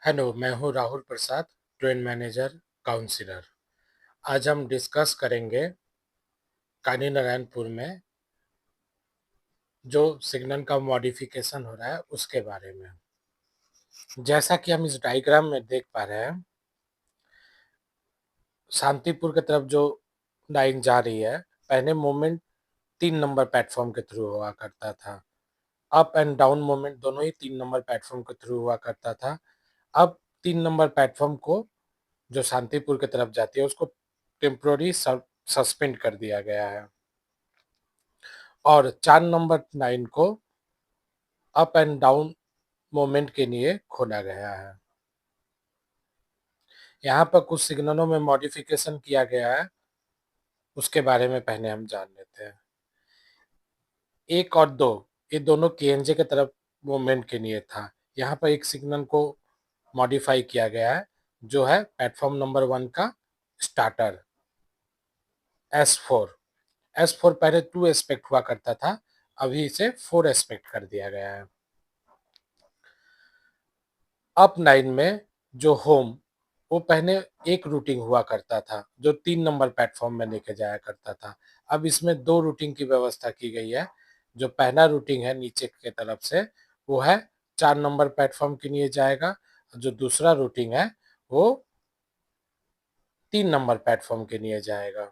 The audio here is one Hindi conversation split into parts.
हेलो, मैं हूँ राहुल प्रसाद, ट्रेन मैनेजर, काउंसलर। आज हम डिस्कस करेंगे कानी नारायणपुर में जो सिग्नल का मॉडिफिकेशन हो रहा है उसके बारे में। जैसा कि हम इस डायग्राम में देख पा रहे हैं, शांतिपुर की तरफ जो लाइन जा रही है, पहले मूवमेंट 3 नंबर प्लेटफॉर्म के थ्रू हुआ करता था। अप एंड डाउन मूवमेंट दोनों ही 3 नंबर प्लेटफॉर्म के थ्रू हुआ करता था। अब 3 नंबर प्लेटफॉर्म को जो शांतिपुर की तरफ जाती है उसको टेम्पोररी सस्पेंड कर दिया गया है और 4 नंबर लाइन को अप एंड डाउन मूवमेंट के लिए खोला गया है। यहाँ पर कुछ सिग्नलों में मॉडिफिकेशन किया गया है, उसके बारे में पहले हम जान लेते हैं। 1 और 2 ये दोनों केएनजे की तरफ मूवमेंट के लिए था। यहाँ पर एक सिग्नल को मॉडिफाई किया गया है जो है प्लेटफॉर्म नंबर 1 का स्टार्टर S4। S4 पहले 2 एस्पेक्ट हुआ करता था, अभी इसे 4 एस्पेक्ट कर दिया गया है। अप 9 में जो होम वो पहले एक रूटिंग हुआ करता था जो 3 नंबर प्लेटफॉर्म में लेके जाया करता था। अब इसमें 2 रूटिंग की व्यवस्था की गई है। जो पहला रूटिंग है नीचे के तरफ से वो है 4 नंबर प्लेटफॉर्म के लिए जाएगा, जो दूसरा रूटिंग है वो 3 नंबर प्लेटफॉर्म के लिए जाएगा।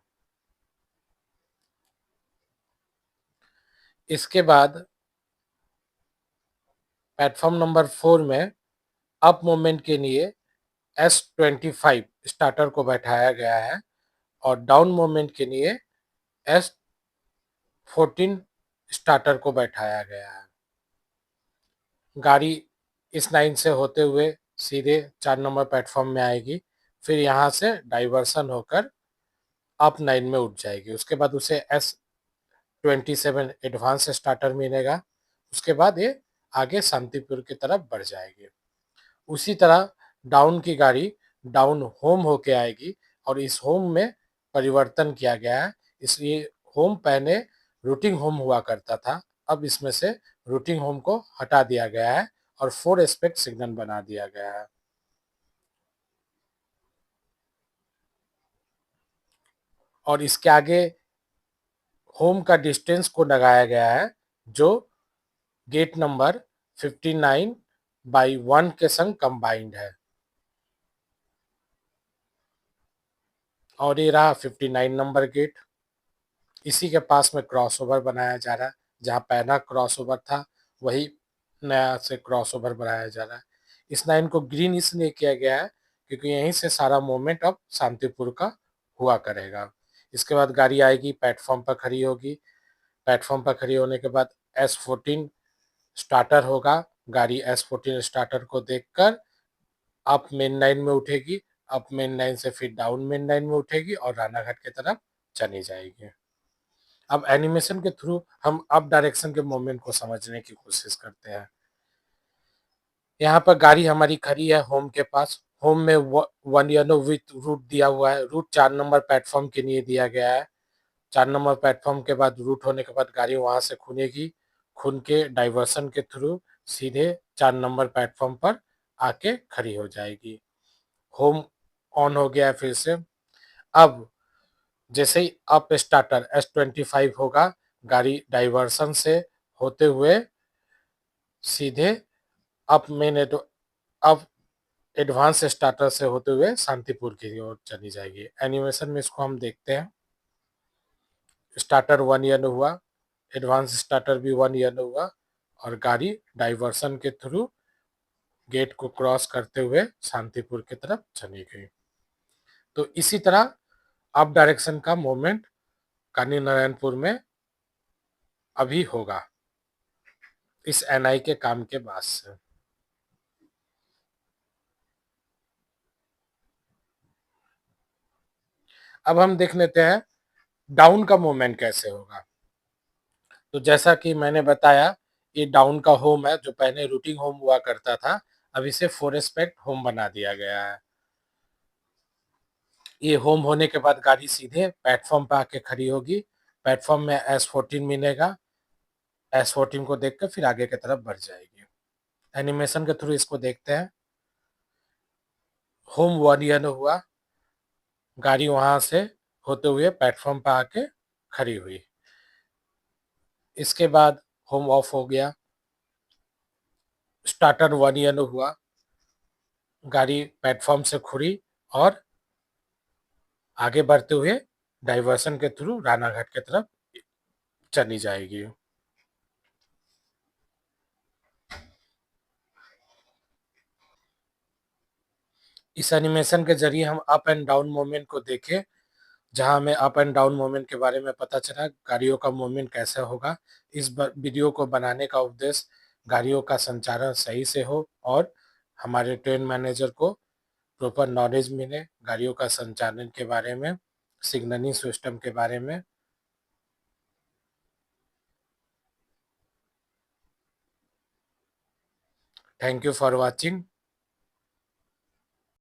इसके बाद प्लेटफॉर्म नंबर 4 में अप मूवमेंट के लिए S25 स्टार्टर को बैठाया गया है और डाउन मूवमेंट के लिए S14 स्टार्टर को बैठाया गया है। गाड़ी इस लाइन से होते हुए सीधे 4 नंबर प्लेटफॉर्म में आएगी, फिर यहाँ से डाइवर्सन होकर अप 9 में उठ जाएगी। उसके बाद उसे S27 एडवांस स्टार्टर मिलेगा। उसके बाद ये आगे शांतिपुर की तरफ बढ़ जाएगी। उसी तरह डाउन की गाड़ी डाउन होम होके आएगी और इस होम में परिवर्तन किया गया है, इसलिए होम पहले रूटिंग होम हुआ करता था, अब इसमें से रूटिंग होम को हटा दिया गया है और 4 एस्पेक्ट सिग्नल बना दिया गया है। और इसके आगे होम का डिस्टेंस को लगाया गया है जो गेट नंबर 59/1 के संग कंबाइंड है और ये रहा 59 नंबर गेट। इसी के पास में क्रॉसओवर बनाया जा रहा है, जहाँ पहला क्रॉसओवर था वही नया से क्रॉसओवर बनाया जा रहा है। इस लाइन को ग्रीन इसलिए किया गया है क्योंकि यहीं से सारा मूवमेंट अब शांतिपुर का हुआ करेगा। इसके बाद गाड़ी आएगी, प्लेटफॉर्म पर खड़ी होगी। प्लेटफॉर्म पर खड़ी होने के बाद S14 स्टार्टर होगा। गाड़ी S14 स्टार्टर को देखकर अप मेन लाइन में उठेगी, अप मेन लाइन से फिर डाउन मेन लाइन में उठेगी और रानाघाट की तरफ चली जाएगी। अब एनिमेशन के थ्रू हम अप डायरेक्शन के मूवमेंट को समझने की कोशिश करते हैं। यहाँ पर गाड़ी हमारी खड़ी है होम के पास। होम में 1 येलो विथ रूट दिया हुआ है। रूट 4 नंबर प्लेटफॉर्म के लिए दिया गया है। 4 नंबर प्लेटफॉर्म के बाद रूट होने के बाद गाड़ी वहां से खुलेगी, खुल के डाइवर्सन के थ्रू सीधे 4 नंबर प्लेटफॉर्म पर आके खड़ी हो जाएगी। होम ऑन हो गया है फिर से। अब जैसे ही अप स्टार्टर S25 होगा, गाड़ी डाइवर्सन से होते हुए सीधे अप मेन अब एडवांस स्टार्टर से होते हुए शांतिपुर की ओर चली जाएगी। एनिमेशन में इसको हम देखते हैं। स्टार्टर 1 येलो हुआ, एडवांस स्टार्टर भी 1 येलो हुआ और गाड़ी डाइवर्सन के थ्रू गेट को क्रॉस करते हुए शांतिपुर की तरफ चली गई। तो इसी तरह अप डायरेक्शन का मूवमेंट कानी नारायणपुर में अभी होगा इस एनआई के काम के बाद से। अब हम देख लेते हैं डाउन का मूवमेंट कैसे होगा। तो जैसा कि मैंने बताया, ये डाउन का होम है जो पहले रूटिंग होम हुआ करता था, अब इसे 4 एस्पेक्ट होम बना दिया गया है। ये होम होने के बाद गाड़ी सीधे प्लेटफॉर्म पे आके खड़ी होगी। प्लेटफॉर्म में S14 मिलेगा। S14 को देखकर फिर आगे की तरफ बढ़ जाएगी। एनिमेशन के थ्रू इसको देखते हैं। होम 1 ईयर हुआ, गाड़ी वहां से होते हुए प्लेटफॉर्म पर आके खड़ी हुई। इसके बाद होम ऑफ हो गया, स्टार्टर 1 ईयर हुआ, गाड़ी प्लेटफॉर्म से खुली और आगे बढ़ते हुए डाइवर्सन के थ्रू रानाघाट की तरफ चली जाएगी। इस एनिमेशन के जरिए हम अप एंड डाउन मूवमेंट को देखें, जहां हमें अप एंड डाउन मूवमेंट के बारे में पता चला, गाड़ियों का मूवमेंट कैसे होगा। इस वीडियो को बनाने का उद्देश्य गाड़ियों का संचालन सही से हो और हमारे ट्रेन मैनेजर को प्रॉपर नॉलेज मिले गाड़ियों का संचालन के बारे में, सिग्नलिंग सिस्टम के बारे में। Thank you for watching.